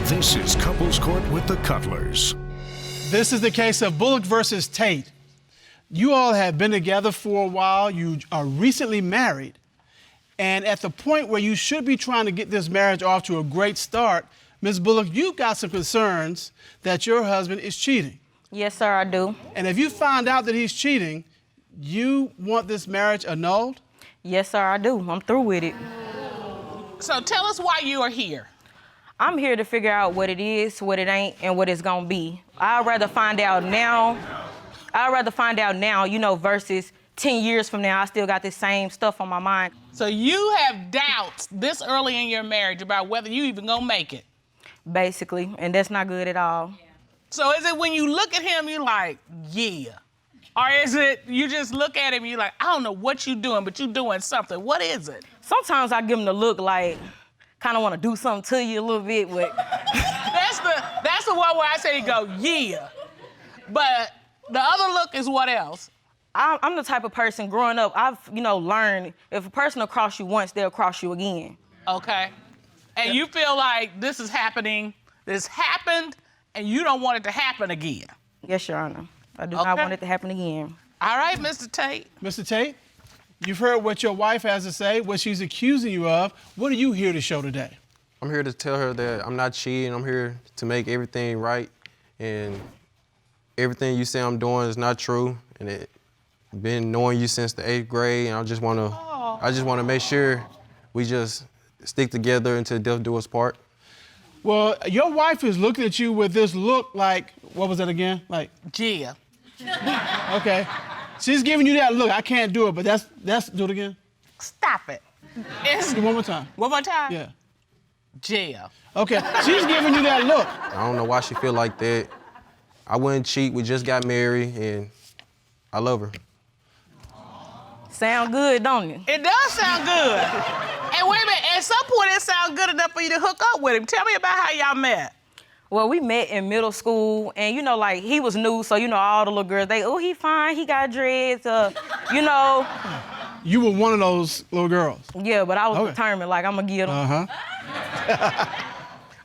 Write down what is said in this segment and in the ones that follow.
This is Couples Court with the Cutlers. This is the case of Bullock versus Tate. You all have been together for a while. You are recently married. And at the point where you should be trying to get this marriage off to a great start, Ms. Bullock, you've got some concerns that your husband is cheating. Yes, sir, I do. And if you find out that he's cheating, you want this marriage annulled? Yes, sir, I do. I'm through with it. So tell us why you are here. I'm here to figure out what it is, what it ain't, and what it's gonna be. I'd rather find out now, versus 10 years from now, I still got this same stuff on my mind. So you have doubts this early in your marriage about whether you even gonna make it. Basically, and that's not good at all. So is it when you look at him, you're like, yeah? Or is it you just look at him, you're like, I don't know what you're doing, but you're doing something. What is it? Sometimes I give him the look like, kind of want to do something to you a little bit, but... That's the one where I say you go, yeah. But the other look is what else? I'm the type of person, growing up, I've, learned if a person will cross you once, they'll cross you again. Okay. And you feel like this is happening, this happened, and you don't want it to happen again? Yes, Your Honor. I do not want it to happen again. All right, Mr. Tate. Mr. Tate, you've heard what your wife has to say, what she's accusing you of. What are you here to show today? I'm here to tell her that I'm not cheating. I'm here to make everything right. And everything you say I'm doing is not true. And it been knowing you since the 8th grade. And I just want to make sure we just stick together until death do us part. Well, your wife is looking at you with this look like, what was that again? Like, Yeah. okay. She's giving you that look. I can't do it, but that's do it again. Stop it. Do one more time. One more time? Yeah. Jail. Okay, she's giving you that look. I don't know why she feel like that. I wouldn't cheat. We just got married, and I love her. Sound good, don't it? It does sound good. And wait a minute, at some point it sounds good enough for you to hook up with him. Tell me about how y'all met. Well, we met in middle school, and he was new, so all the little girls, he fine, he got dreads, You were one of those little girls. Yeah, but I was determined, I'm gonna get him. Uh-huh.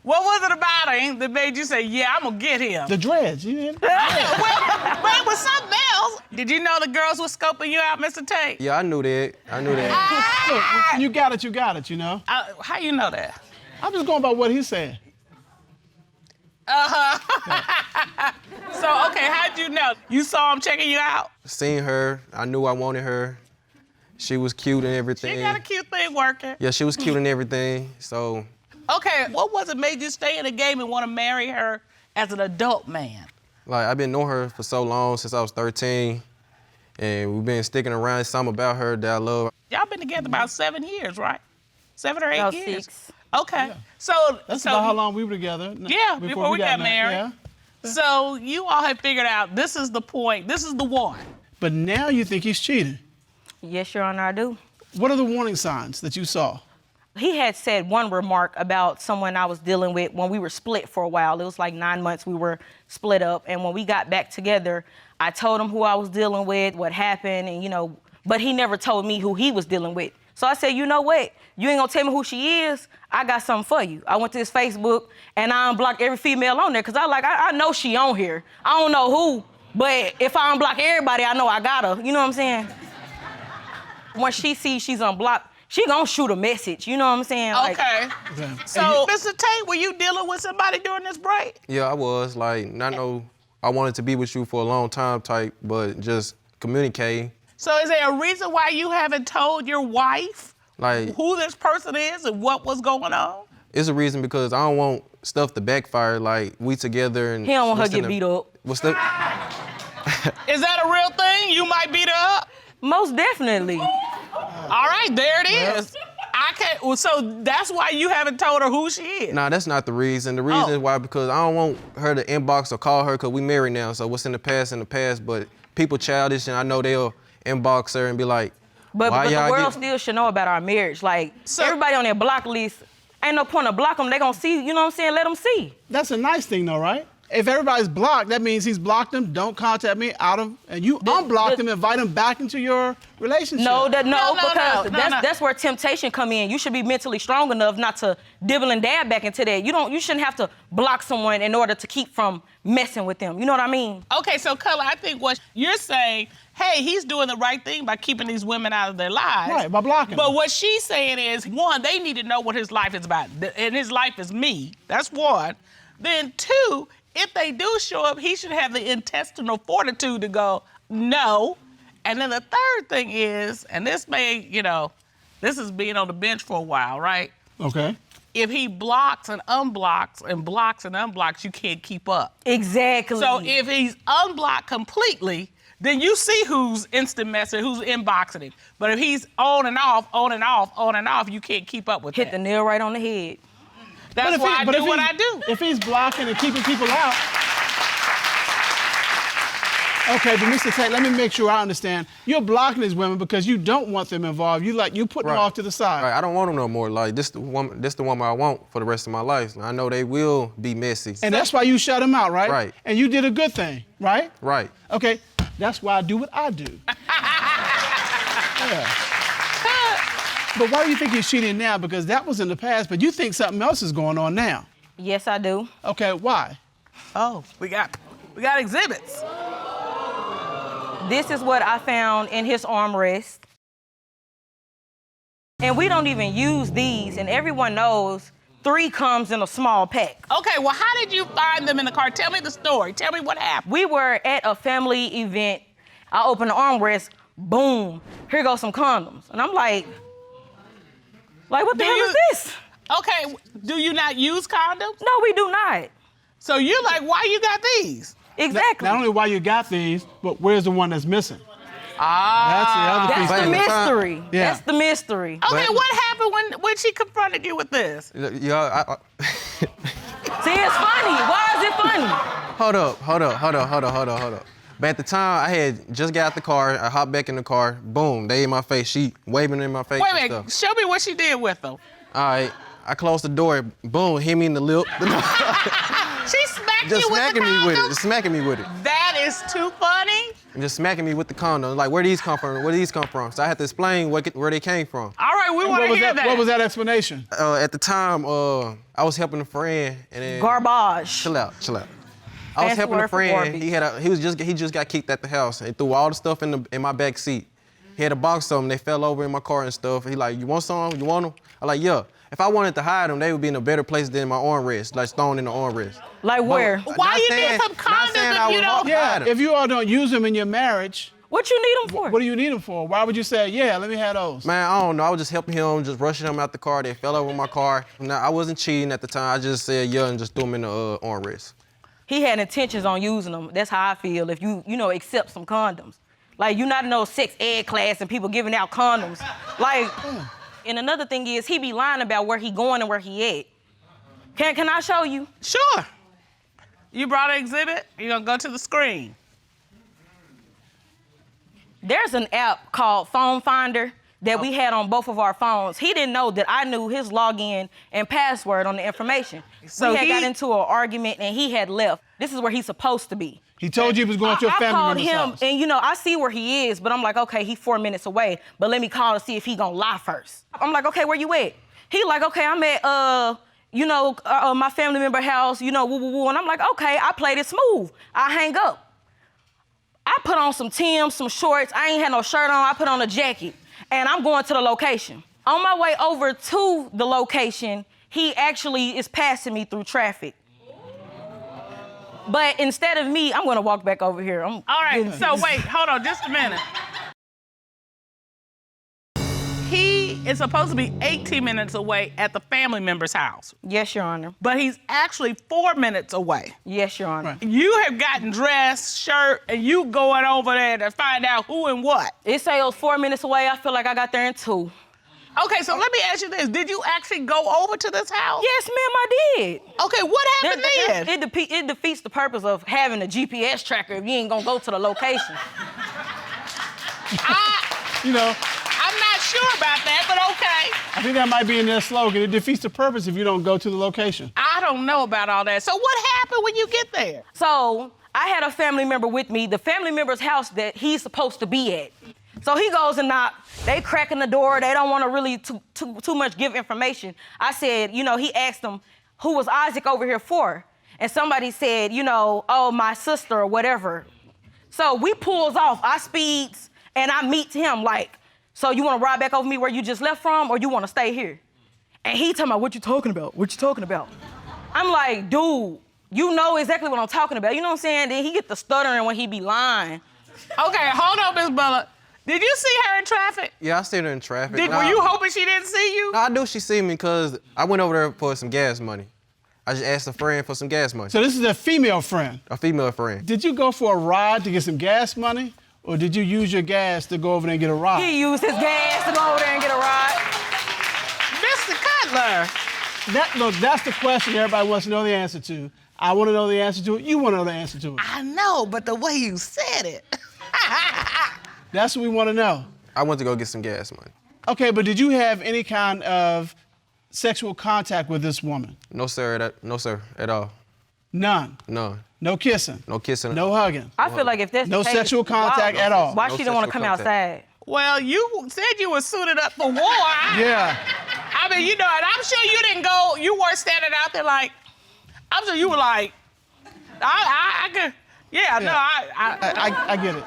What was it about him that made you say, yeah, I'm gonna get him? The dreads, you didn't? Well, it was something else. Did you know the girls were scoping you out, Mr. Tate? Yeah, I knew that. Look, you got it, How you know that? I'm just going by what he said. So, okay, how'd you know? You saw him checking you out? Seen her. I knew I wanted her. She was cute and everything. She got a cute thing working. Yeah, she was cute and everything, so... Okay, what was it made you stay in the game and want to marry her as an adult man? I've been knowing her for so long, since I was 13, and we've been sticking around. There's something about her that I love. Y'all been together about 7 years, right? 7 or 8 About years? 6. Okay. Yeah. So That's about how long we were together. Yeah, before we got married. Yeah. So you all have figured out this is the point, this is the one. But now you think he's cheating. Yes, Your Honor, I do. What are the warning signs that you saw? He had said one remark about someone I was dealing with when we were split for a while. It was like 9 months we were split up. And when we got back together, I told him who I was dealing with, what happened, and but he never told me who he was dealing with. So I said, you know what? You ain't gonna tell me who she is. I got something for you. I went to his Facebook and I unblocked every female on there because I know she on here. I don't know who, but if I unblock everybody, I know I got her. You know what I'm saying? When she sees she's unblocked, she gonna shoot a message, you know what I'm saying? Okay. So, Mr. Tate, were you dealing with somebody during this break? Yeah, I was. I know I wanted to be with you for a long time type, but just communicating. So is there a reason why you haven't told your wife who this person is and what was going on? It's a reason because I don't want stuff to backfire, we together and... He don't want her to get beat up. What's the... Is that a real thing? You might beat her up? Most definitely. All right, there it is. I can't, so that's why you haven't told her who she is? Nah, that's not the reason. The reason is why, because I don't want her to inbox or call her because we married now, so what's in the past, but people childish and I know they'll inbox her and be like, But the world still should know about our marriage. Everybody on their block list, ain't no point to block them. They gonna see, you know what I'm saying? Let them see. That's a nice thing though, right? if everybody's blocked, that means he's blocked them. Don't contact me. Out of and you unblock them, invite them back into your relationship. No, No, because no. that's where temptation come in. You should be mentally strong enough not to dibble and dab back into that. You shouldn't have to block someone in order to keep from messing with them. You know what I mean? Okay, so Color, I think what you're saying, hey, he's doing the right thing by keeping these women out of their lives. Right, by blocking But them. what she's saying is, one, they need to know what his life is about. And his life is me. That's one. Then two, if they do show up, he should have the intestinal fortitude to go, no. And then the third thing is, and this may, this is being on the bench for a while, right? Okay. If he blocks and unblocks and blocks and unblocks, you can't keep up. Exactly. So if he's unblocked completely, then you see who's instant messaging, who's inboxing him. But if he's on and off, on and off, on and off, you can't keep up with Hit the that. nail right on the head. That's why I do what I do. If he's blocking and keeping people out. Okay, but Mr. Tate, let me make sure I understand. You're blocking these women because you don't want them involved. You put them off to the side. Right, I don't want them no more. Like this the woman I want for the rest of my life. I know they will be messy. And that's why you shut them out, right? Right. And you did a good thing, right? Right. Okay, that's why I do what I do. Yeah. But why do you think he's cheating now? Because that was in the past, but you think something else is going on now. Yes, I do. Okay, why? Oh, we got exhibits. This is what I found in his armrest. And we don't even use these, and everyone knows 3 comes in a small pack. Okay, well, how did you find them in the car? Tell me the story. Tell me what happened. We were at a family event. I opened the armrest, boom, here goes some condoms. And I'm like what the hell is this? Okay, do you not use condoms? No, we do not. So you're like, why you got these? Exactly. Not only why you got these, but where's the one that's missing? Ah. That's the other piece. That's the But- mystery. Yeah. That's the mystery. Okay, But- what happened when she confronted you with this? Yeah, See, it's funny. Why is it funny? Hold up. But at the time, I had just got out the car. I hopped back in the car. Boom, they in my face. She waving in my face Wait a and minute, stuff. show me what she did with them. All right, I closed the door. Boom, hit me in the lip. She smacked Just you with smacking the me with it. condom? Just smacking me with it. That is too funny. And just smacking me with the condom. Like, where these come from? Where these come from? So I had to explain where they came from. All right, we want to hear that. What was that explanation? At the time, I was helping a friend, and then Garbage. Chill out. I was Fancy helping a word for friend. garbage. He just got kicked at the house and threw all the stuff in my back seat. He had a box of them. They fell over in my car and stuff. He like, you want some? You want them? I like, yeah. If I wanted to hide them, they would be in a better place than my armrest, like thrown in the armrest. Like where? Why you need some condoms if you don't? Yeah, if you all don't use them in your marriage, What you need them for? what do you need them for? Why would you say, yeah, let me have those? Man, I don't know. I was just helping him, just rushing him out the car. They fell over my car. Now, I wasn't cheating at the time. I just said yeah and just threw them in the armrest. He had intentions on using them. That's how I feel. If you accept some condoms. Like, you not in no sex ed class and people giving out condoms. Like, and another thing is he be lying about where he going and where he at. Can I show you? Sure. You brought an exhibit? You're going to go to the screen. There's an app called Phone Finder that we had on both of our phones. He didn't know that I knew his login and password on the information. So we had he- got into an argument and he had left. This is where he's supposed to be. He told you he was going to a I family called member's him, house. and I see where he is, but I'm like, okay, he's 4 minutes away, but let me call to see if he gonna lie first. I'm like, okay, where you at? He like, okay, I'm at, my family member house, woo, woo, woo, and I'm like, okay, I played it smooth. I hang up. I put on some Timbs, some shorts, I ain't had no shirt on, I put on a jacket, and I'm going to the location. On my way over to the location, he actually is passing me through traffic. But instead of me, I'm gonna walk back over here. All right, so wait, hold on just a minute. He is supposed to be 18 minutes away at the family member's house, Yes, Your Honor. but he's actually 4 minutes away. Yes, Your Honor. Right. You have gotten dressed, shirt, and you going over there to find out who and what. It say it was 4 minutes away. I feel like I got there in 2. Okay, so let me ask you this. Did you actually go over to this house? Yes, ma'am, I did. Okay, what happened then? It defeats the purpose of having a GPS tracker if you ain't gonna go to the location. You know, I'm not sure about that, but okay. I think that might be in their slogan. It defeats the purpose if you don't go to the location. I don't know about all that. So what happened when you get there? So I had a family member with me, the family member's house that he's supposed to be at. So he goes and knock, they cracking the door, they don't want to really too much give information. I said, you know, he asked them, who was Isaac over here for? And somebody said, you know, oh, my sister or whatever. So we pulls off, I speeds, and I meets him like, so you want to ride back over me where you just left from, or you want to stay here? And he talking about, what you talking about? What you talking about? I'm like, dude, you know exactly what I'm talking about. You know what I'm saying? Then he get the stuttering when he be lying. Okay, hold on, Miss Bullock. Did you see her in traffic? Yeah, I seen her in traffic. Were you hoping she didn't see you? No, I knew she seen me because I went over there for some gas money. I just asked a friend for some gas money. So this is a female friend. A female friend. Did you go for a ride to get some gas money, or did you use your gas to go over there and get a ride? He used his gas to go over there and get a ride. Mr. Cutler. Look, that's the question everybody wants to know the answer to. I want to know the answer to it. You want to know the answer to it. I know, but the way you said it. That's what we want to know. I went to go get some gas money. Okay, but did you have any kind of sexual contact with this woman? No, sir, at all. None? None. No kissing? No kissing. No hugging? I feel like if that's No the case, sexual contact at all? Why No she don't want to sexual come contact. outside? Well, you said you were suited up for war. Yeah. I mean, you know, and I'm sure you didn't go, you weren't standing out there like, I'm sure you were like, I could, yeah, no, I get it.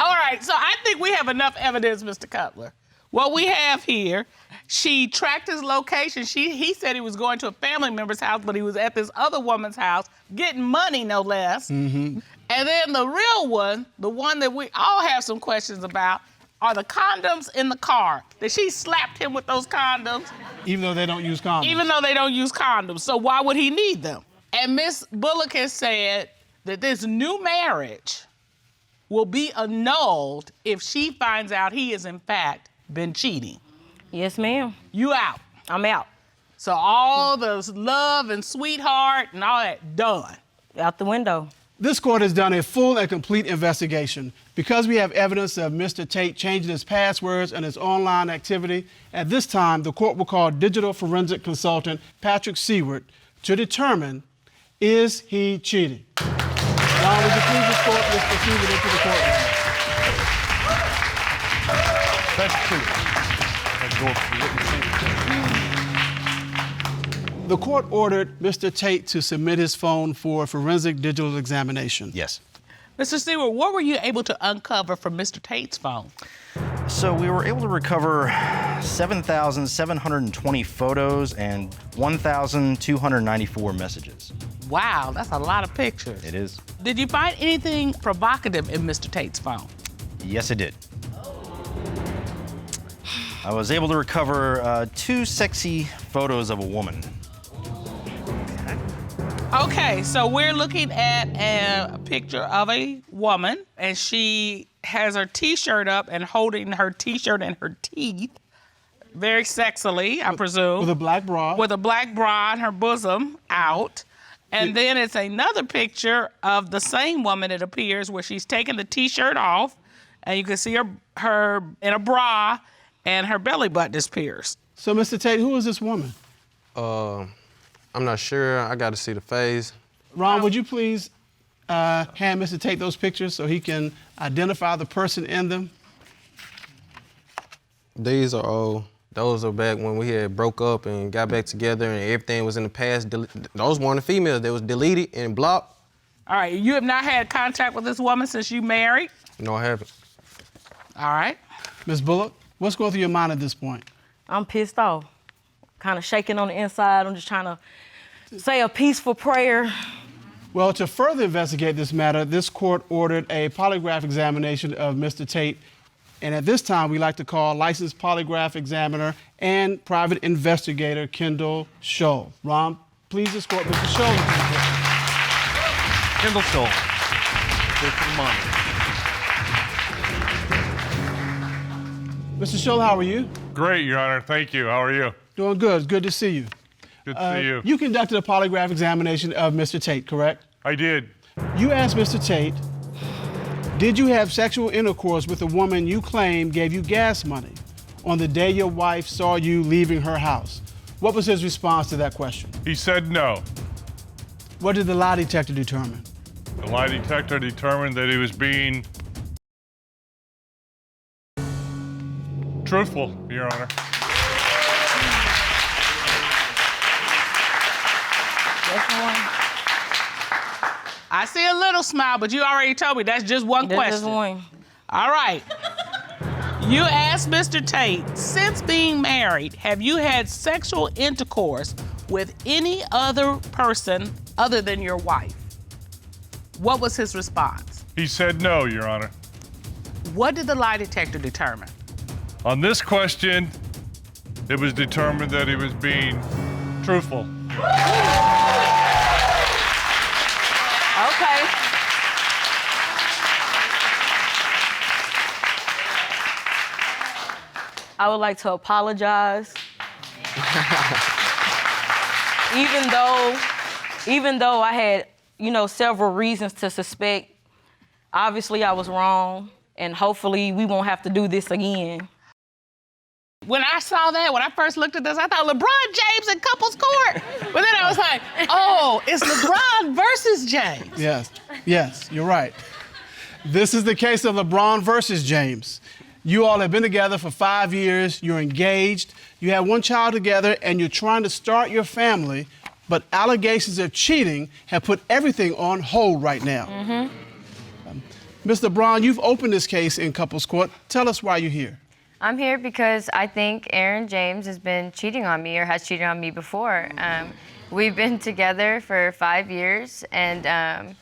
All right, so I think we have enough evidence, Mr. Cutler. What we have here, she tracked his location. He said he was going to a family member's house, but he was at this other woman's house, getting money, no less. Mm-hmm. And then the real one, the one that we all have some questions about, are the condoms in the car. That she slapped him with those condoms. Even though they don't use condoms? Even though they don't use condoms. So why would he need them? And Miss Bullock has said that this new marriage will be annulled if she finds out he has, in fact, been cheating. Yes, ma'am. You out. I'm out. So all the love and sweetheart and all that, done. Out the window. This court has done a full and complete investigation. Because we have evidence of Mr. Tate changing his passwords and his online activity, at this time, the court will call digital forensic consultant Patrick Seward to determine, is he cheating? Now, would you please escort Mr. Seward into the courtroom? The court ordered Mr. Tate to submit his phone for forensic digital examination. Yes. Mr. Stewart, what were you able to uncover from Mr. Tate's phone? So we were able to recover 7,720 photos and 1,294 messages. Wow, that's a lot of pictures. It is. Did you find anything provocative in Mr. Tate's phone? Yes, it did. I was able to recover 2 sexy photos of a woman. Okay, so we're looking at a picture of a woman, and she has her T-shirt up and holding her T-shirt in her teeth, very sexily, I presume. With a black bra. With a black bra and her bosom out. And then it's another picture of the same woman, it appears, where she's taking the T-shirt off, and you can see her in a bra, and her belly button is pierced. So, Mr. Tate, who is this woman? I'm not sure. I got to see the face. Ron, would you please hand Mr. Tate those pictures so he can identify the person in them? These are old. Those are back when we had broke up and got back together and everything was in the past. Those weren't the females. They was deleted and blocked. All right, you have not had contact with this woman since you married? No, I haven't. All right. Ms. Bullock, what's going through your mind at this point? I'm pissed off. Kind of shaking on the inside. I'm just trying to say a peaceful prayer. Well, to further investigate this matter, this court ordered a polygraph examination of Mr. Tate. And at this time, we'd like to call licensed polygraph examiner and private investigator Kendall Scholl. Ron, please escort Mr. Scholl into the court. Kendall Scholl. Go to the monitor. Mr. Scholl, how are you? Great, Your Honor. Thank you. How are you? Doing good. It's good to see you. Good to see you. You conducted a polygraph examination of Mr. Tate, correct? I did. You asked Mr. Tate, did you have sexual intercourse with a woman you claim gave you gas money on the day your wife saw you leaving her house? What was his response to that question? He said no. What did the lie detector determine? The lie detector determined that he was being truthful, Your Honor. I see a little smile, but you already told me that's just one question. Just one. All right. You asked Mr. Tate, since being married, have you had sexual intercourse with any other person other than your wife? What was his response? He said no, Your Honor. What did the lie detector determine? On this question, it was determined that he was being truthful. Okay. I would like to apologize. even though I had, several reasons to suspect, obviously I was wrong, and hopefully we won't have to do this again. When I saw that, when I first looked at this, I thought LeBron James in couples court. But then I was like, oh, it's LeBron versus James. Yes, you're right. This is the case of LeBron versus James. You all have been together for 5 years, you're engaged, you have one child together, and you're trying to start your family, but allegations of cheating have put everything on hold right now. Mr. LeBron, you've opened this case in couples court. Tell us why you're here. I'm here because I think Aaron James has been cheating on me or has cheated on me before. We've been together for 5 years, and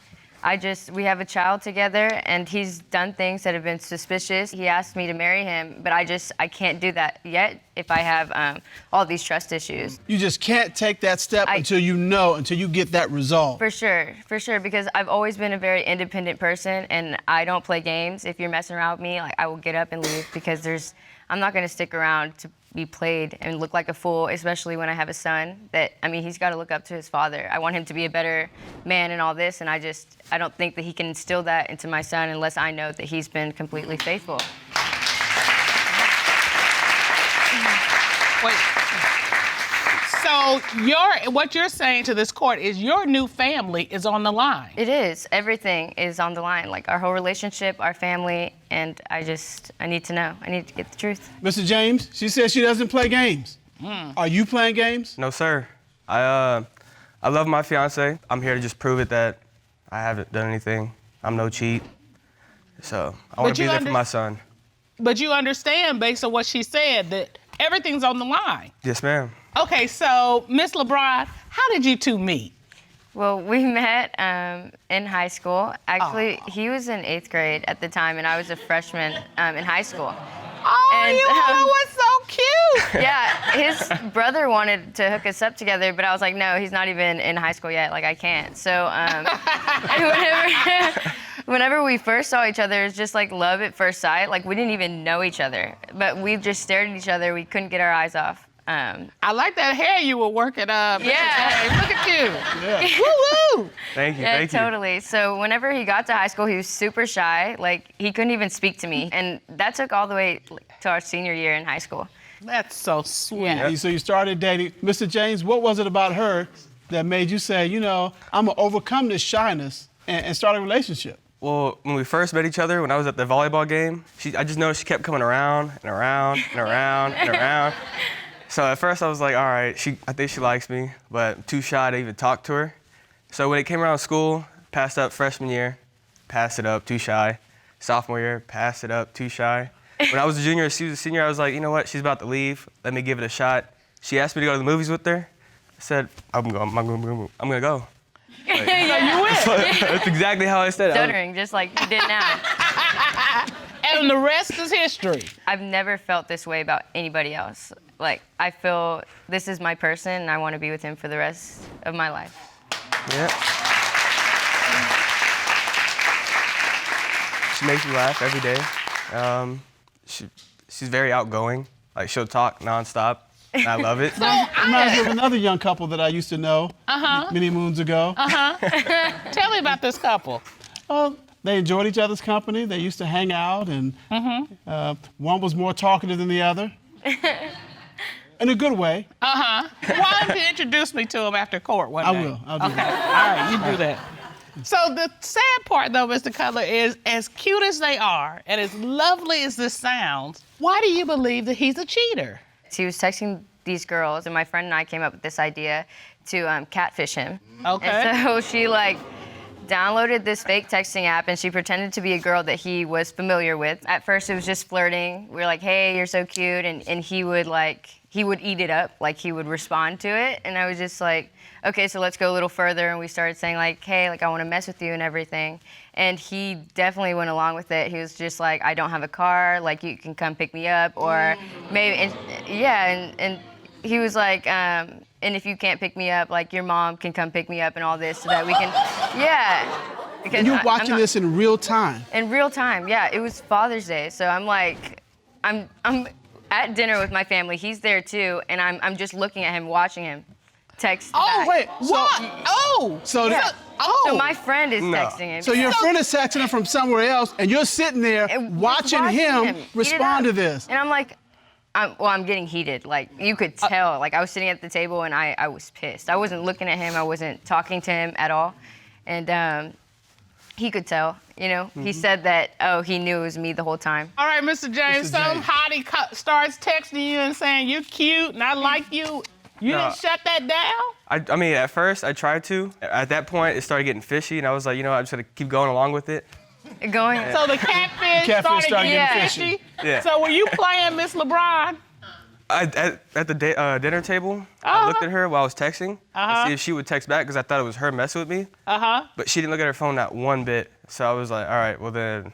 we have a child together, and he's done things that have been suspicious. He asked me to marry him, but I can't do that yet if I have all these trust issues. You just can't take that step until you get that resolved. For sure, because I've always been a very independent person, and I don't play games. If you're messing around with me, I will get up and leave because I'm not gonna stick around to be played and look like a fool, especially when I have a son he's gotta look up to his father. I want him to be a better man and all this, and I don't think that he can instill that into my son unless I know that he's been completely faithful. Wait. So what you're saying to this court is your new family is on the line. It is. Everything is on the line. Our whole relationship, our family, and I need to know. I need to get the truth. Mr. James, she says she doesn't play games. Are you playing games? No, sir. I love my fiance. I'm here to just prove it that I haven't done anything. I'm no cheat. So I want to be there for my son. But you understand, based on what she said, that everything's on the line. Yes, ma'am. Okay, so Miss LeBron, how did you two meet? Well, we met in high school. Actually, he was in 8th grade at the time, and I was a freshman in high school. Oh, you was so cute. Yeah, his brother wanted to hook us up together, but I was like, no, he's not even in high school yet. I can't. So whenever we first saw each other, it was just love at first sight. We didn't even know each other, but we just stared at each other. We couldn't get our eyes off. I like that hair you were working up. Yeah. Look at you. Yeah. Woo-woo. Thank you, Yeah, thank you. totally. So whenever he got to high school, he was super shy. He couldn't even speak to me. And that took all the way to our senior year in high school. That's so sweet. Yeah. So you started dating. Mr. James, what was it about her that made you say, I'm gonna overcome this shyness and start a relationship? Well, when we first met each other, when I was at the volleyball game, I just noticed she kept coming around and around and around and around. So at first I was like, all right, I think she likes me, but I'm too shy to even talk to her. So when it came around school, passed up freshman year, passed it up, too shy. Sophomore year, passed it up, too shy. When I was a junior, she was a senior, I was like, you know what, she's about to leave, let me give it a shot. She asked me to go to the movies with her. I said, I'm gonna go. Yeah. You win. That's exactly how I said it. Stuttering, just like you did now. And the rest is history. I've never felt this way about anybody else. I feel this is my person, and I want to be with him for the rest of my life. Yeah. She makes me laugh every day. She's very outgoing. She'll talk nonstop, and I love it. Reminds me of another young couple that I used to know many moons ago. Tell me about this couple. They enjoyed each other's company. They used to hang out, and one was more talkative than the other. In a good way. Why don't you introduce me to him after court one day? I will. I'll do Okay. that. All right, you do that. So the sad part, though, Mr. Cutler, is as cute as they are and as lovely as this sounds, why do you believe that he's a cheater? He was texting these girls, and my friend and I came up with this idea to catfish him. Okay. And so she like downloaded this fake texting app, and she pretended to be a girl that he was familiar with. At first, it was just flirting. We were like, "Hey, you're so cute," and he would eat it up, like he would respond to it, and I was just like, okay, so let's go a little further, and we started saying like, hey, like I want to mess with you and everything, and he definitely went along with it. He was just like, I don't have a car, like you can come pick me up, or maybe, and he was like, and if you can't pick me up, like your mom can come pick me up and all this, so that we can, because And you're watching this in real time. in real time, yeah. It was Father's Day, so I'm like, I'm at dinner with my family. He's there too, and I'm just looking at him, watching him text back. Wait. What? So So my friend is texting him. So your friend is texting him from somewhere else, and you're sitting there And watching him eat it respond to up. this. And I'm like, I'm getting heated. Like, you could tell. Like, I was sitting at the table, and I was pissed. I wasn't looking at him. I wasn't talking to him at all. And he could tell, you know. He said that, he knew it was me the whole time. All right, Mr. James, Mr. some James. hottie starts texting you and saying you're cute and I like you. You No. didn't shut that down? I mean, at first, I tried to. At that point, it started getting fishy, and I was like, you know what, I'm just gonna keep going along with it. Going. So the catfish Catfish started started getting getting fishy? Yeah. So were you playing Miss LeBron? At the dinner table, I looked at her while I was texting to see if she would text back, because I thought it was her messing with me. But she didn't look at her phone not one bit. So I was like, all right, well then,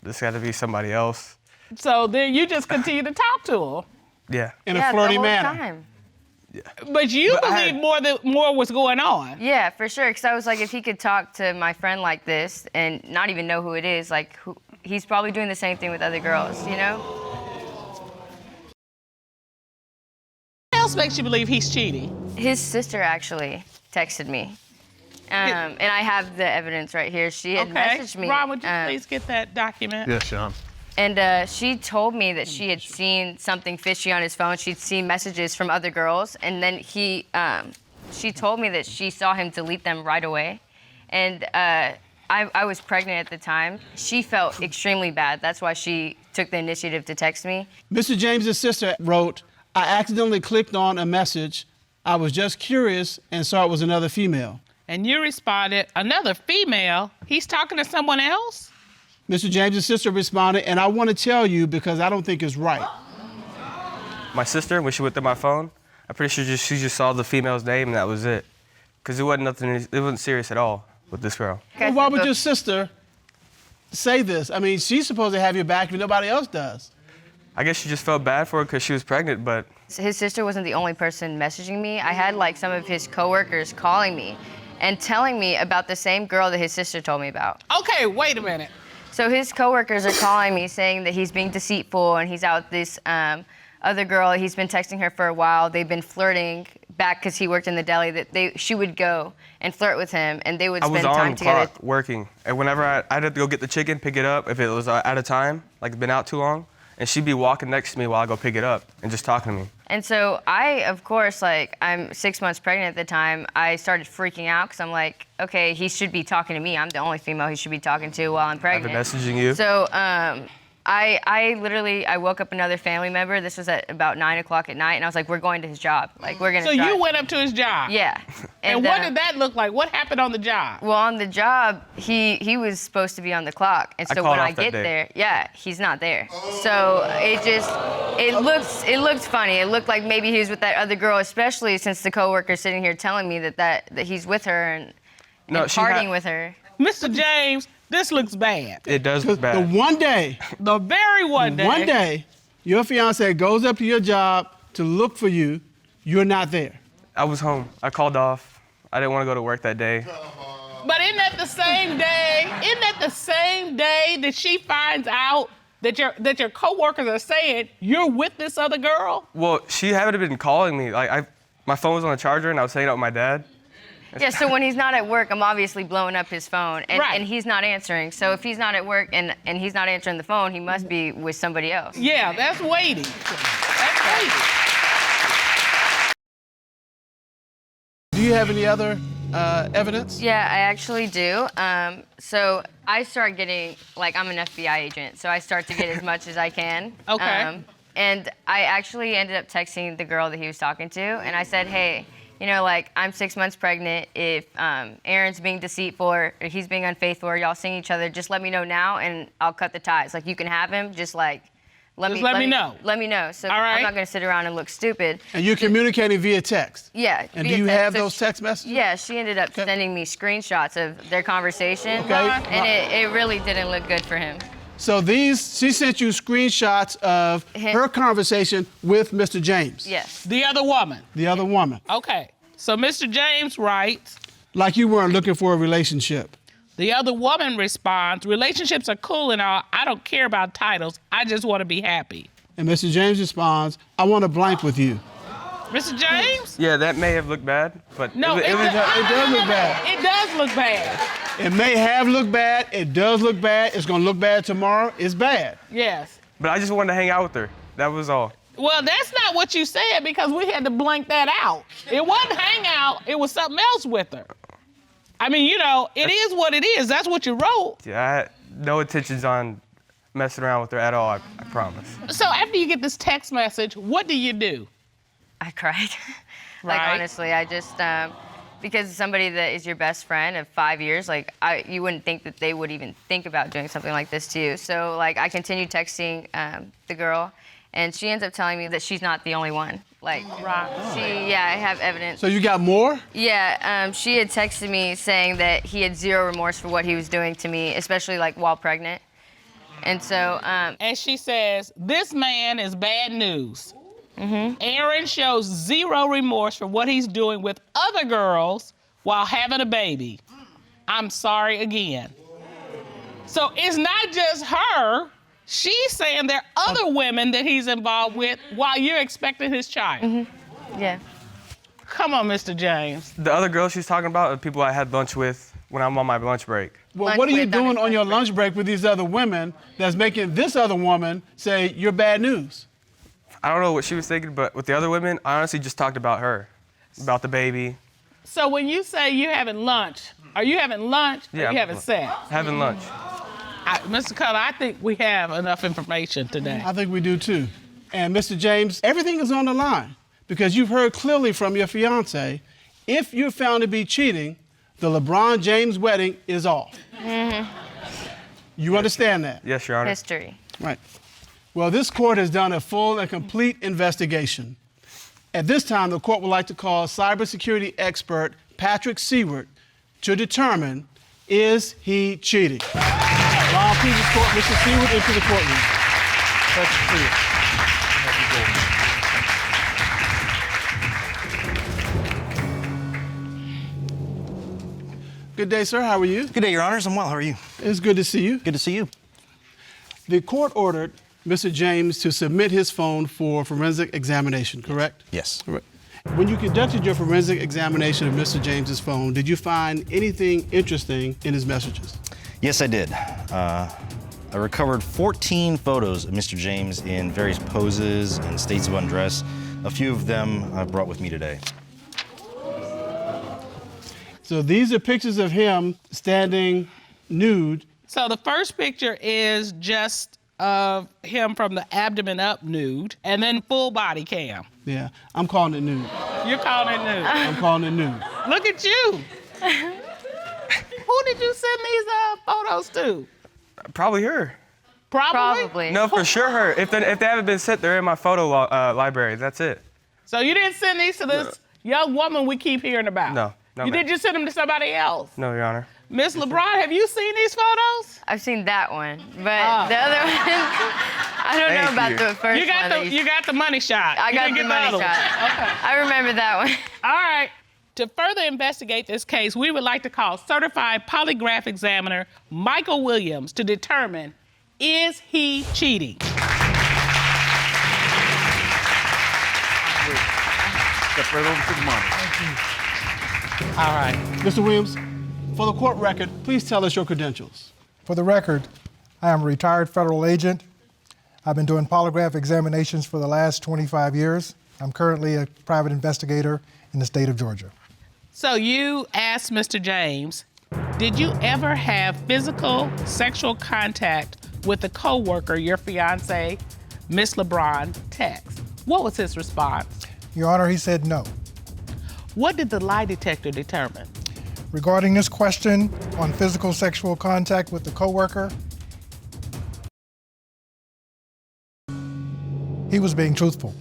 this got to be somebody else. So then you just continue to talk to him. Yeah. In a Yeah, flirty the whole manner. time. But you But I believe more was going on. Yeah, for sure. Because I was like, if he could talk to my friend like this and not even know who it is, like, he's probably doing the same thing with other girls, you know? What else makes you believe he's cheating? His sister actually texted me. And I have the evidence right here. She had messaged me. Ron, would you please get that document? Yes, Sean. And she told me that she had seen something fishy on his phone. She'd seen messages from other girls. And then she told me that she saw him delete them right away. And I was pregnant at the time. She felt extremely bad. That's why she took the initiative to text me. Mr. James's sister wrote, I accidentally clicked on a message. I was just curious and saw it was another female. And you responded, another female? He's talking to someone else? Mr. James's sister responded, and I want to tell you because I don't think it's right. My sister, when she went through my phone, I'm pretty sure she just saw the female's name and that was it. Because it wasn't serious at all with this girl. Well, why would your sister say this? I mean, she's supposed to have your back if nobody else does. I guess she just felt bad for her because she was pregnant, but His sister wasn't the only person messaging me. I had like some of his coworkers calling me and telling me about the same girl that his sister told me about. Okay, wait a minute. So his coworkers are calling me saying that he's being deceitful and he's out with this other girl. He's been texting her for a while. They've been flirting back because he worked in the deli. That she would go and flirt with him and they would I was spend on time the together. clock working. And whenever I'd have to go get the chicken, pick it up, if it was out of time, like been out too long, and she'd be walking next to me while I go pick it up and just talking to me. And so I, of course, like I'm 6 months pregnant at the time, I started freaking out because I'm like, okay, he should be talking to me. I'm the only female he should be talking to while I'm pregnant. I've been messaging you. So I literally woke up another family member. This was at about 9 o'clock at night, and I was like, we're going to his job. Like, we're gonna So drive. you went up to his job? Yeah. And what did that look like? What happened on the job? Well, on the job, he was supposed to be on the clock, and so called when I off that get day. there, yeah, he's not there. So it looked funny. It looked like maybe he was with that other girl, especially since the coworker's sitting here telling me that he's with her and partying with her. Mr. James, this looks bad. It does look The bad. one day, The very one day. your fiance goes up to your job to look for you, you're not there. I was home. I called off. I didn't want to go to work that day. But isn't that the same day? Isn't that the same day that she finds out that your coworkers are saying you're with this other girl? Well, she hadn't been calling me. Like my phone was on the charger and I was hanging out with my dad. Yeah, so when he's not at work, I'm obviously blowing up his phone, and, Right. and he's not answering. So if he's not at work and he's not answering the phone, he must be with somebody else. Yeah, that's waiting. That's waiting. Do you have any other evidence? Yeah, I actually do. So I start getting, like, I'm an FBI agent, so I start to get as much as I can. Okay. And I actually ended up texting the girl that he was talking to, and I said, hey, you know, like, I'm 6 months pregnant. If Aaron's being deceitful or he's being unfaithful or y'all seeing each other, just let me know now, and I'll cut the ties. Like, you can have him, just, like, let me know. Let me know. So All right. I'm not going to sit around and look stupid. And you're communicating via text? Yeah. And via do you text. have So those text messages? Yeah, she ended up sending me screenshots of their conversation. Okay. And it really didn't look good for him. So she sent you screenshots of her conversation with Mr. James? Yes. The other woman? The other woman. Okay. So Mr. James writes, like you weren't looking for a relationship. The other woman responds, relationships are cool and all. I don't care about titles. I just want to be happy. And Mr. James responds, I want to blank with you. Mr. James? Yeah, that may have looked bad, but No, it does look bad. It does look bad. It may have looked bad. It does look bad. It's going to look bad tomorrow. It's bad. Yes. But I just wanted to hang out with her. That was all. Well, that's not what you said because we had to blank that out. It wasn't hangout. It was something else with her. I mean, you know, it is what it is. That's what you wrote. Yeah, I had no intentions on messing around with her at all, I promise. So after you get this text message, what do you do? I cried. Like, Right. honestly, I just, because somebody that is your best friend of 5 years, like, you wouldn't think that they would even think about doing something like this to you. So, like, I continued texting the girl, and she ends up telling me that she's not the only one. Like, I have evidence. So you got more? Yeah, she had texted me saying that he had zero remorse for what he was doing to me, especially, like, while pregnant. And so, And she says, this man is bad news. Aaron shows zero remorse for what he's doing with other girls while having a baby. I'm sorry again. So it's not just her. She's saying there are other women that he's involved with while you're expecting his child. yeah. Come on, Mr. James. The other girls she's talking about are people I had lunch with when I'm on my lunch break. Well, Lunch what are you with doing Dr. on your lunch break with these other women that's making this other woman say you're bad news? I don't know what she was thinking, but with the other women, I honestly just talked about her, about the baby. So when you say you're having lunch, are you having lunch or Yeah, you having sex? Having lunch. Mr. Cutter, I think we have enough information today. I think we do too. And Mr. James, everything is on the line because you've heard clearly from your fiance, if you're found to be cheating, the LeBron James wedding is off. You understand that? Yes, Your Honor. History. Right. Well, this court has done a full and complete investigation. At this time, the court would like to call cybersecurity expert Patrick Seward to determine, is he cheating? Ron, please escort Mr. Seward into the courtroom. Patrick Seward. Good day, sir. How are you? Good day, Your Honors. I'm well. How are you? It's good to see you. Good to see you. The court ordered Mr. James to submit his phone for forensic examination, correct? Yes. Correct. When you conducted your forensic examination of Mr. James's phone, did you find anything interesting in his messages? Yes, I did. I recovered 14 photos of Mr. James in various poses and states of undress. A few of them I brought with me today. So these are pictures of him standing nude. So the first picture is just of him from the abdomen up nude, and then full body cam. Yeah, I'm calling it nude. You're calling it nude. I'm calling it nude. Look at you. Who did you send these photos to? Probably her. Probably. No, for sure her. If they haven't been sent, they're in my photo library. That's it. So you didn't send these to this young woman we keep hearing about? No. No, you ma'am. did just send them to somebody else? No, Your Honor. Miss LeBron, have you seen these photos? I've seen that one, but the other one, I don't know Thank about you. the first You got one. you got the money shot. I You got didn't the get money other one. shot. Okay. I remember that one. All right. To further investigate this case, we would like to call certified polygraph examiner Michael Williams to determine, is he cheating? Step right over to the monitor. All right. Mr. Williams, for the court record, please tell us your credentials. For the record, I am a retired federal agent. I've been doing polygraph examinations for the last 25 years. I'm currently a private investigator in the state of Georgia. So you asked Mr. James, did you ever have physical sexual contact with a coworker your fiance, Miss LeBron, text? What was his response? Your Honor, he said no. What did the lie detector determine? Regarding this question on physical sexual contact with the coworker, he was being truthful.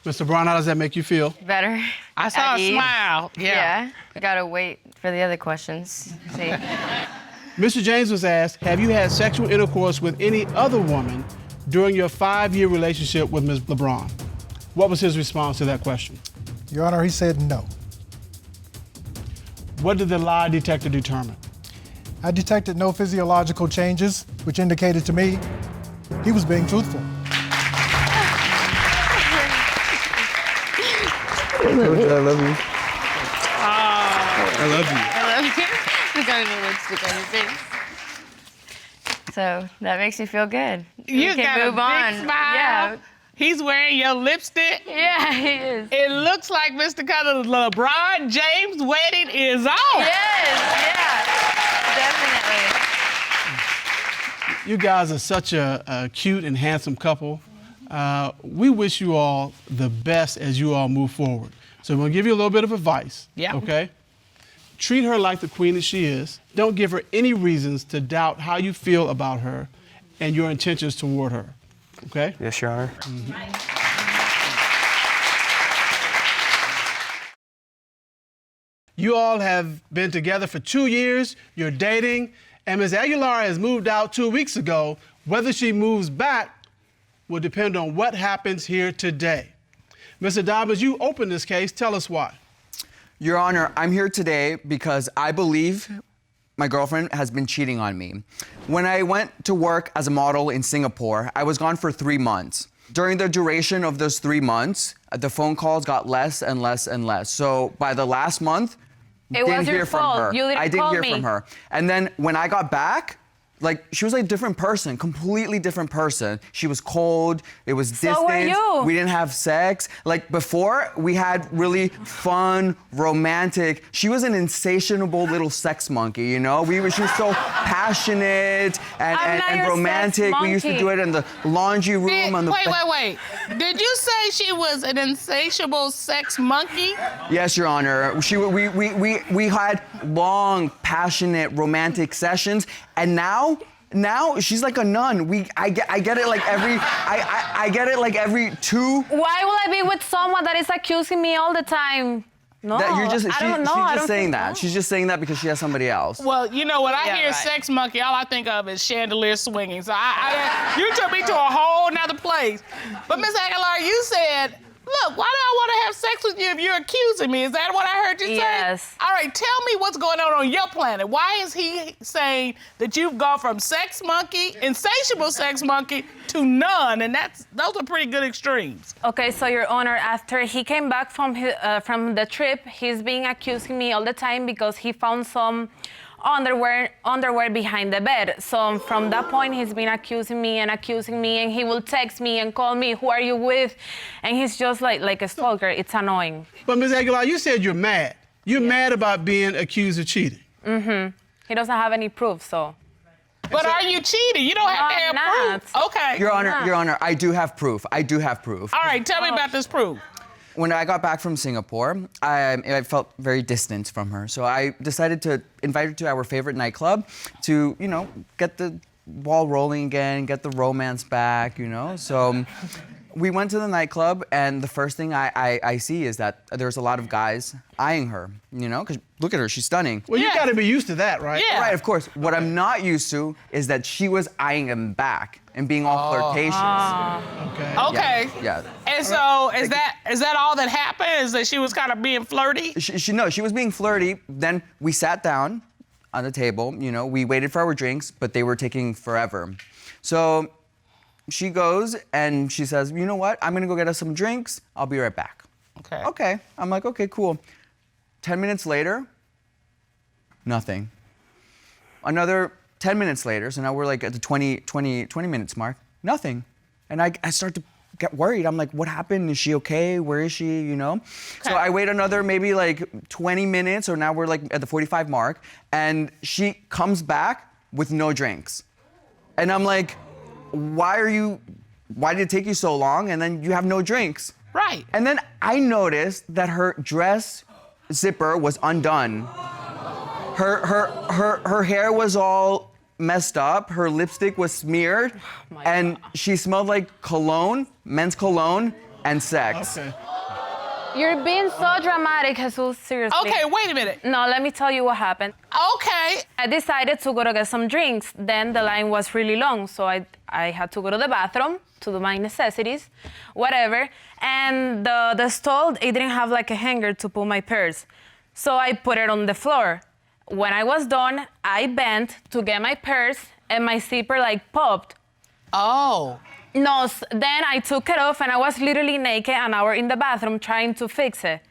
Mr. Brown, how does that make you feel? Better. I saw At a ease. smile. Yeah. I gotta wait for the other questions. See. Mr. James was asked, have you had sexual intercourse with any other woman during your 5-year relationship with Ms. LeBron? What was his response to that question? Your Honor, he said no. What did the lie detector determine? I detected no physiological changes, which indicated to me he was being truthful. I love you. I love you. Look at the lipstick on your face. So that makes me feel good. You can got move a big on. smile. Yeah. He's wearing your lipstick. Yeah, he is. It looks like Mr. Cutler's LeBron James wedding is on. Yes, yeah, definitely. You guys are such a cute and handsome couple. We wish you all the best as you all move forward. So we're gonna give you a little bit of advice. Yeah. Okay? Treat her like the queen that she is. Don't give her any reasons to doubt how you feel about her and your intentions toward her. Okay? Yes, Your Honor. You all have been together for 2 years, you're dating, and Ms. Aguilar has moved out 2 weeks ago. Whether she moves back will depend on what happens here today. Mr. Dobbins, you opened this case. Tell us why. Your Honor, I'm here today because I believe my girlfriend has been cheating on me. When I went to work as a model in Singapore, I was gone for 3 months. During the duration of those 3 months, the phone calls got less and less and less. So by the last month, didn't hear from her. I didn't hear from her. And then when I got back, like, she was like a different person, completely different person. She was cold, it was distant. So were you. We didn't have sex. Like, before, we had really fun, romantic. She was an insatiable little sex monkey, you know? She was so passionate and romantic. We used to do it in the laundry room. Wait. Did you say she was an insatiable sex monkey? Yes, Your Honor. We had long, passionate, romantic sessions, and now she's like a nun. I get it like every I get it like every 2. Why will I be with someone that is accusing me all the time? No, I don't know. She's just saying that. She's just saying that because she has somebody else. Well, you know, when I hear sex monkey, all I think of is chandelier swinging. So you took me to a whole nother place. But Miss Aguilar, you said, look, why do I want to have sex with you if you're accusing me? Is that what I heard you say? Yes. All right, tell me what's going on your planet. Why is he saying that you've gone from sex monkey, insatiable sex monkey, to none? And those are pretty good extremes. Okay, so Your Honor, after he came back from the trip, he's been accusing me all the time because he found some underwear behind the bed. So from that point, he's been accusing me, and he will text me and call me, who are you with? And he's just like a stalker. It's annoying. But Ms. Aguilar, you said you're mad. You're mad about being accused of cheating. Mm-hmm. He doesn't have any proof, so. But are you cheating? You don't have to have proof. Okay. Your Honor, I do have proof. All right, tell me about this proof. When I got back from Singapore, I felt very distant from her. So I decided to invite her to our favorite nightclub to, you know, get the ball rolling again, get the romance back, you know. So we went to the nightclub, and the first thing I see is that there's a lot of guys eyeing her, you know, because look at her, she's stunning. Well, you got to be used to that, right? Yeah. Right, of course. What I'm not used to is that she was eyeing him back and being all flirtatious. Okay. Yeah. And so is that all that happened? Is that she was kind of being flirty? She was being flirty. Then we sat down on the table, you know, we waited for our drinks, but they were taking forever. So she goes and she says, you know what? I'm gonna go get us some drinks. I'll be right back. Okay. I'm like, okay, cool. 10 minutes later, nothing. Another 10 minutes later, so now we're like at the 20 minutes mark, nothing. And I start to get worried. I'm like, what happened? Is she okay? Where is she, you know? So I wait another maybe like 20 minutes, or now we're like at the 45 mark, and she comes back with no drinks. And I'm like, why did it take you so long? And then you have no drinks. Right. And then I noticed that her dress zipper was undone. Her hair was all messed up, her lipstick was smeared, and she smelled like cologne, men's cologne, and sex. Okay. You're being so dramatic, Jesus, seriously. Okay, wait a minute. No, let me tell you what happened. Okay. I decided to go to get some drinks. Then the line was really long, so I had to go to the bathroom to do my necessities, whatever. And the stall, it didn't have like a hanger to put my purse. So I put it on the floor. When I was done, I bent to get my purse, and my zipper like popped. Oh. No, then I took it off, and I was literally naked an hour in the bathroom trying to fix it.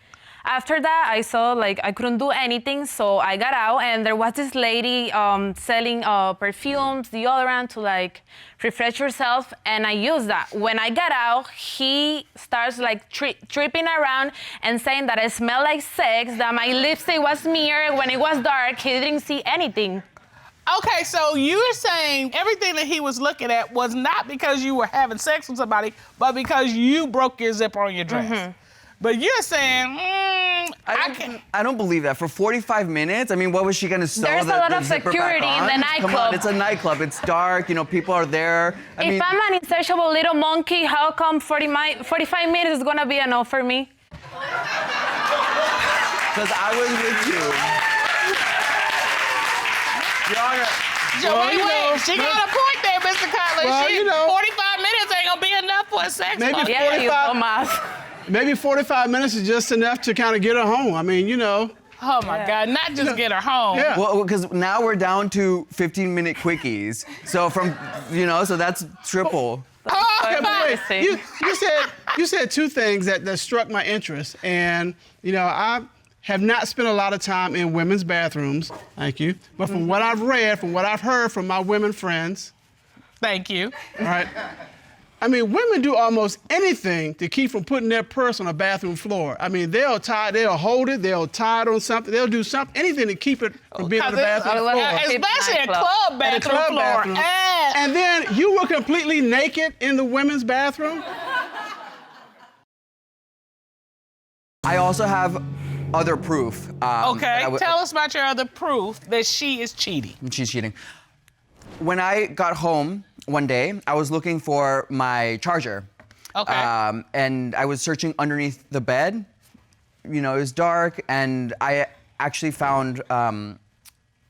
After that, I saw like I couldn't do anything, so I got out, and there was this lady selling perfumes, deodorant to like refresh yourself, and I used that. When I got out, he starts like tripping around and saying that I smell like sex, that my lipstick was smeared when it was dark. He didn't see anything. Okay, so you're saying everything that he was looking at was not because you were having sex with somebody, but because you broke your zipper on your dress. Mm-hmm. But you're saying, I don't believe that. For 45 minutes, I mean, what was she gonna sew? There's a lot of security in the nightclub. Come on, it's a nightclub. It's dark, you know, people are there. If I'm an insatiable little monkey, how come 45 minutes is gonna be enough for me? Because I was with you. Your Honor. Wait, she got a point there, Mr. Cutler. Well, 45 minutes ain't gonna be enough for a sex party. Maybe 45 minutes is just enough to kind of get her home. I mean, you know. Oh my God, not just get her home. Yeah. Well, because now we're down to 15-minute quickies. So so that's triple. You said two things that struck my interest. And, I have not spent a lot of time in women's bathrooms, thank you. But from what I've read, from what I've heard from my women friends. Thank you. All right. I mean, women do almost anything to keep from putting their purse on a bathroom floor. I mean, they'll hold it, they'll tie it on something, they'll do something, anything to keep it from being on the bathroom floor. Especially a club bathroom floor. And then you were completely naked in the women's bathroom? I also have other proof. Okay, tell us about your other proof that she is cheating. She's cheating. When I got home one day, I was looking for my charger. Okay. And I was searching underneath the bed. It was dark, and I actually found, let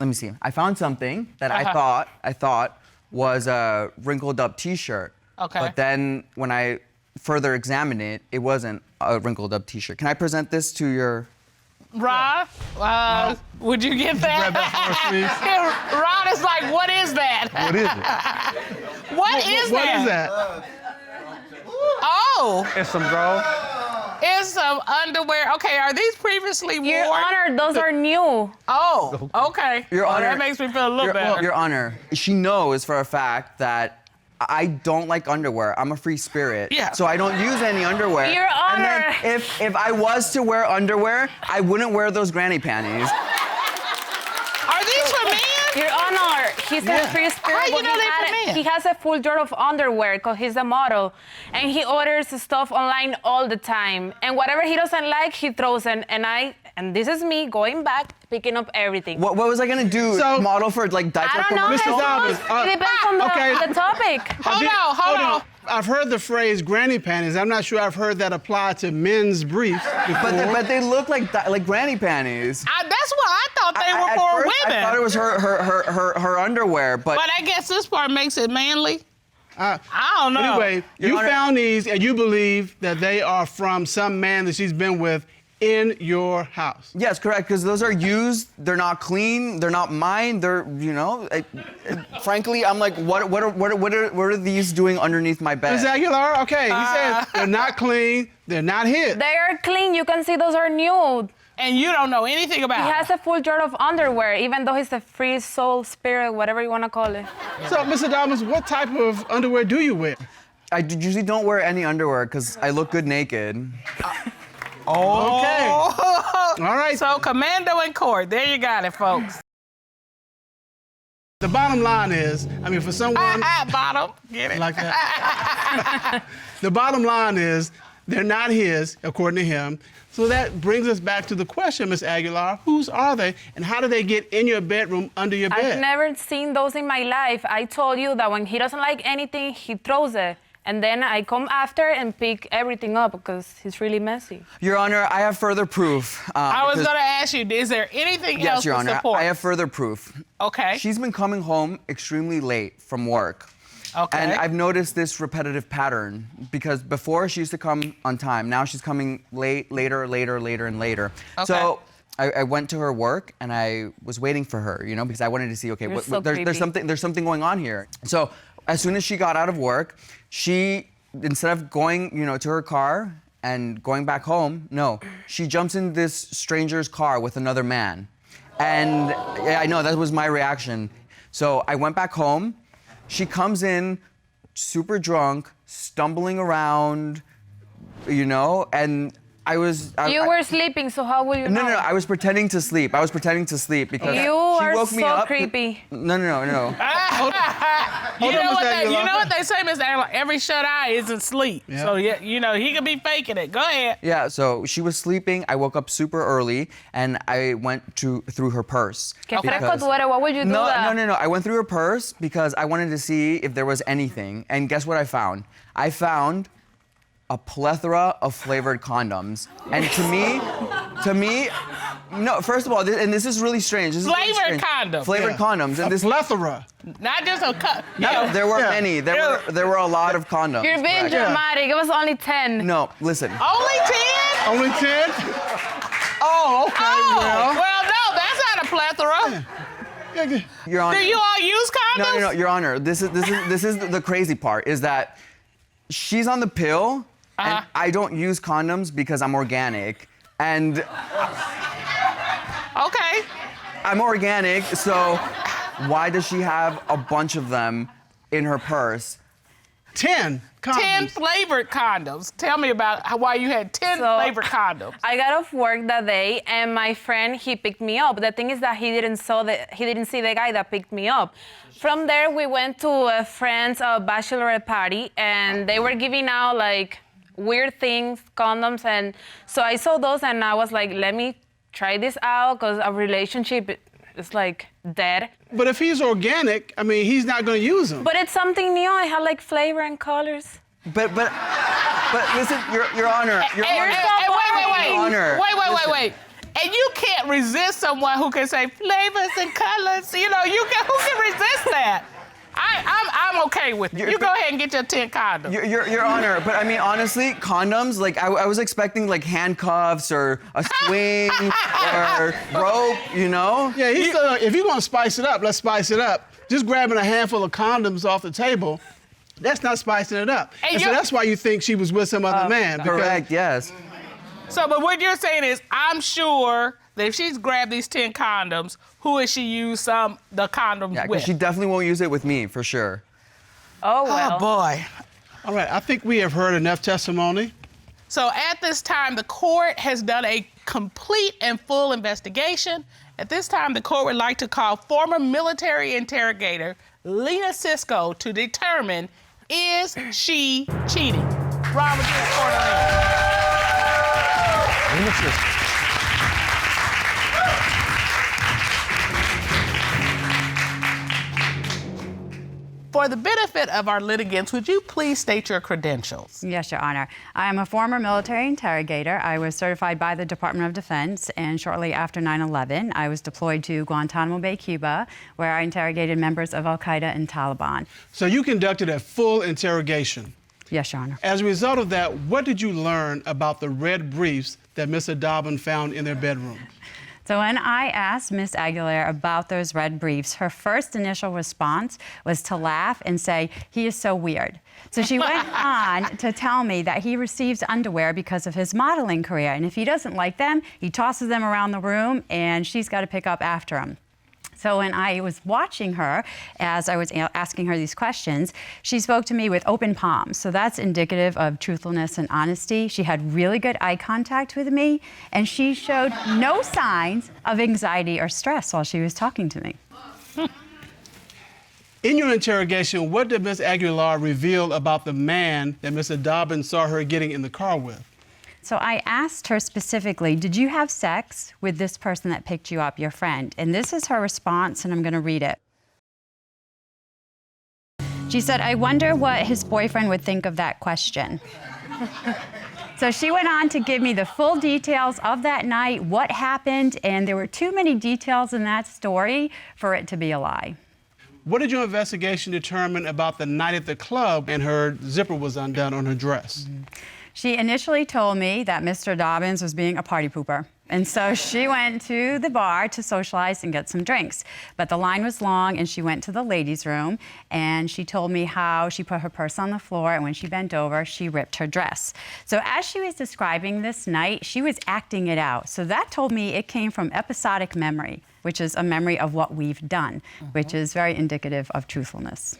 me see. I found something that I thought was a wrinkled up T-shirt. Okay. But then when I further examined it, it wasn't a wrinkled up T-shirt. Can I present this to your... Rod, would you get that? Rod is like, what is that? What is it? What is that? What is that? Oh. It's some drawers. It's some underwear. Okay, are these previously worn? Your Honor, those are new. Oh, okay. Your Honor, that makes me feel a little better. Your Honor, she knows for a fact that I don't like underwear. I'm a free spirit. Yeah. So I don't use any underwear. Your Honor. And then if I was to wear underwear, I wouldn't wear those granny panties. Are these for men? Your Honor, he's a free spirit. How you know they're for men? He has a full drawer of underwear because he's a model. And he orders stuff online all the time. And whatever he doesn't like, he throws in. And this is me going back, picking up everything. What was I gonna do? Model for like diaper I don't know. commercial? It depends on the topic. Hold on. I've heard the phrase granny panties. I'm not sure I've heard that apply to men's briefs before. But they look like granny panties. That's what I thought they were for women. I thought it was her underwear, but I guess this part makes it manly. I don't know. Anyway, you found these and you believe that they are from some man that she's been with in your house. Yes, correct, because those are used, they're not clean, they're not mine, they're, frankly, I'm like, what are these doing underneath my bed? Ms. Aguilar, okay, he said they're not clean, they're not his. They are clean, you can see those are new. And you don't know anything about it. He has a full drawer of underwear, even though he's a free soul, spirit, whatever you want to call it. So, Mr. Dawkins, what type of underwear do you wear? I usually don't wear any underwear because I look good naked. Okay. All right. So commando in court. There you got it, folks. The bottom line is, I mean, for someone... Bottom. Get it? Like that. The bottom line is, they're not his, according to him. So that brings us back to the question, Ms. Aguilar, whose are they, and how do they get in your bedroom, under your bed? I've never seen those in my life. I told you that when he doesn't like anything, he throws it. And then I come after and pick everything up because he's really messy. Your Honor, I have further proof. I was going to ask you, is there anything else Your to Honor, support? I have further proof. Okay. She's been coming home extremely late from work. Okay. And I've noticed this repetitive pattern because before she used to come on time. Now she's coming later, and later. Okay. So I went to her work and I was waiting for her, you know, because I wanted to see, okay, there's something going on here. So as soon as she got out of work, she, instead of going, you know, to her car and going back home, no, she jumps in this stranger's car with another man. And yeah, I know, that was my reaction. So I went back home. She comes in super drunk, stumbling around, you know, and I was... You were sleeping, so how will you know? No, I was pretending to sleep. because you she are woke me so up. creepy. No. You know what they say, Mr. Aguilar? Every shut eye isn't sleep. Yeah. So, yeah, you know, he could be faking it. Go ahead. Yeah, so she was sleeping. I woke up super early, and I went through her purse. Que fresco tú eres. Why would you do that? No. I went through her purse because I wanted to see if there was anything. And guess what I found? I found a plethora of flavored condoms. And to me, no, first of all, this is really strange. Flavored condoms. Flavored condoms. And a plethora. Not just a cup. No, there were many. There were a lot of condoms. You're being dramatic. It was only 10. No, listen. Only 10? Only 10? Oh, okay. Oh, well, no, that's not a plethora. Your Honor. Do you all use condoms? No, Your Honor. This is the crazy part, is that she's on the pill, and I don't use condoms because I'm organic. And okay. I'm organic, so why does she have a bunch of them in her purse? 10 condoms. 10 flavored condoms. Tell me about why you had 10 flavored condoms. I got off work that day, and my friend, he picked me up. The thing is that he didn't see the guy that picked me up. From there, we went to a friend's bachelorette party, and they were giving out like weird things, condoms, and so I saw those, and I was like, let me try this out, because a relationship is like dead. But if he's organic, I mean, he's not going to use them. But it's something new. I had like flavor and colors. But listen, Your Honor. Wait. And you can't resist someone who can say flavors and colors. You know, who can resist that? I'm okay with it. You go ahead and get your 10 condoms. Your Honor, but I mean, honestly, condoms, like, I was expecting, like, handcuffs or a swing or rope, you know? Yeah, if you're going to spice it up, let's spice it up. Just grabbing a handful of condoms off the table, that's not spicing it up. And so that's why you think she was with some other man. Correct, yes. So, but what you're saying is, I'm sure that if she's grabbed these 10 condoms, who has she used the condoms with? She definitely won't use it with me, for sure. Oh, well. Oh, boy. All right, I think we have heard enough testimony. So at this time, the court has done a complete and full investigation. At this time, the court would like to call former military interrogator Lena Cisco to determine, is she cheating? Robert, to the court. Lena Cisco. For the benefit of our litigants, would you please state your credentials? Yes, Your Honor. I am a former military interrogator. I was certified by the Department of Defense, and shortly after 9/11, I was deployed to Guantanamo Bay, Cuba, where I interrogated members of Al-Qaeda and Taliban. So you conducted a full interrogation. Yes, Your Honor. As a result of that, what did you learn about the red briefs that Mr. Dobbin found in their bedroom? So when I asked Ms. Aguilar about those red briefs, her first initial response was to laugh and say, "He is so weird." So she went on to tell me that he receives underwear because of his modeling career, and if he doesn't like them, he tosses them around the room, and she's got to pick up after him. So when I was watching her, as I was asking her these questions, she spoke to me with open palms. So that's indicative of truthfulness and honesty. She had really good eye contact with me, and she showed no signs of anxiety or stress while she was talking to me. In your interrogation, what did Ms. Aguilar reveal about the man that Mr. Dobbins saw her getting in the car with? So I asked her specifically, did you have sex with this person that picked you up, your friend? And this is her response, and I'm going to read it. She said, I wonder what his boyfriend would think of that question. So she went on to give me the full details of that night, what happened, and there were too many details in that story for it to be a lie. What did your investigation determine about the night at the club and her zipper was undone on her dress? She initially told me that Mr. Dobbins was being a party pooper. And so she went to the bar to socialize and get some drinks. But the line was long, and she went to the ladies' room, and she told me how she put her purse on the floor, and when she bent over, she ripped her dress. So as she was describing this night, she was acting it out. So that told me it came from episodic memory, which is a memory of what we've done, which is very indicative of truthfulness.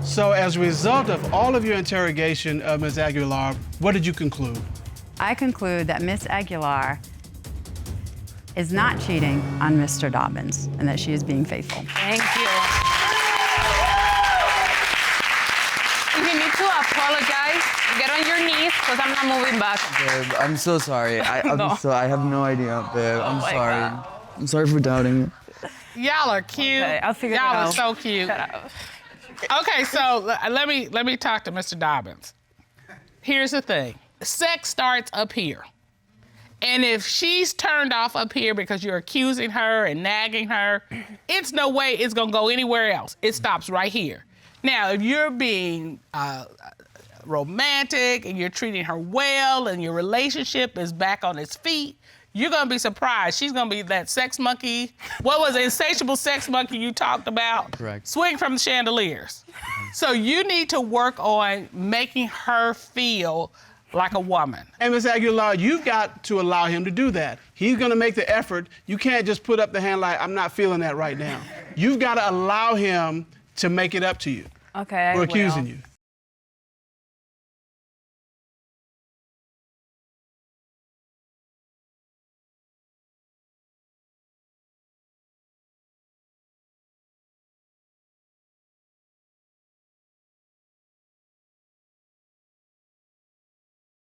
So as a result of all of your interrogation of Ms. Aguilar, what did you conclude? I conclude that Ms. Aguilar is not cheating on Mr. Dobbins and that she is being faithful. Thank you. If you need to apologize, get on your knees, because I'm not moving back. Babe, I'm so sorry. I have no idea, babe. I'm my sorry. God. I'm sorry for doubting you. Y'all are cute. Okay, I'll figure it Y'all out. are so cute. Okay, so let me talk to Mr. Dobbins. Here's the thing. Sex starts up here. And if she's turned off up here because you're accusing her and nagging her, it's no way it's gonna go anywhere else. It stops right here. Now, if you're being romantic and you're treating her well and your relationship is back on its feet, you're gonna be surprised. She's gonna be that sex monkey. What was the insatiable sex monkey you talked about? Correct. Swing from the chandeliers. So you need to work on making her feel like a woman. And Ms. Aguilar, you've got to allow him to do that. He's gonna make the effort. You can't just put up the hand like, I'm not feeling that right now. You've gotta allow him to make it up to you. Okay, for accusing you.